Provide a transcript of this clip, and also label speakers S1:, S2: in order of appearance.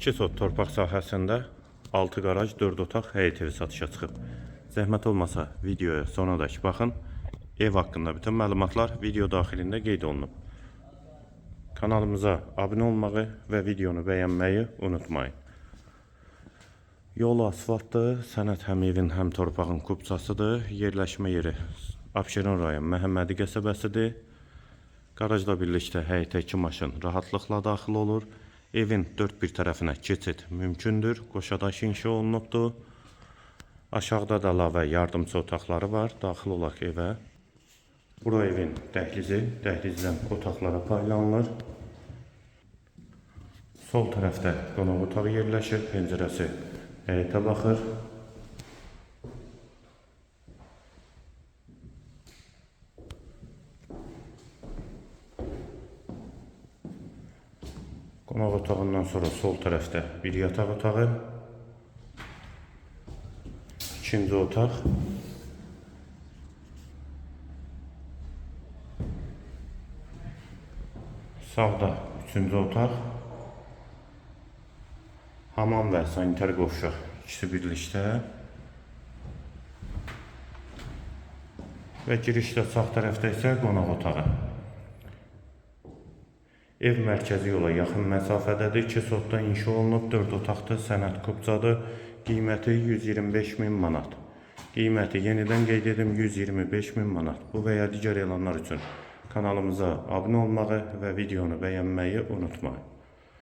S1: 2 sot torpaq sahəsində 6 qaraj, 4 otaq həyət evi satışa çıxıb. Zəhmət olmasa videoya sonadək baxın. Ev haqqında bütün məlumatlar video daxilində qeyd olunub. Kanalımıza abunə olmağı və videonu bəyənməyi unutmayın. Yol asfaltdır, sənət həm evin, həm torpağın kubçasıdır. Yerləşmə yeri Abşeron rayon Məhəmmədi qəsəbəsidir. Qarajla birlikdə həyətə 2 maşın rahatlıqla daxil olur. Evin 4 bir tərəfinə keçid mümkündür. Qoşadaş inşa olunubdur. Aşağıda da əlavə yardımçı otaqları var. Daxil olaq evə. Bura evin dəhlizi, dəhlizdən otaqlara paylanılır. Sol tərəfdə qonaq otağı yerləşir, pəncərəsi həyətə baxır. Qonaq otağından sonra sol tərəfdə bir yataq otağı, ikinci otaq, sağda üçüncü otaq, hamam və sanitar qovşaq ikisi birlikdə və girişdə sağ tərəfdə isə qonaq otağı. Ev mərkəzi yola yaxın məsafədədir. 2 sotda inşa olunub, 4 otaqda sənət kubcadır. Qiyməti 125.000 manat. Qiyməti yenidən qeyd edim 125.000 manat. Bu və ya digər elanlar üçün kanalımıza abunə olmağı və videonu bəyənməyi unutmayın.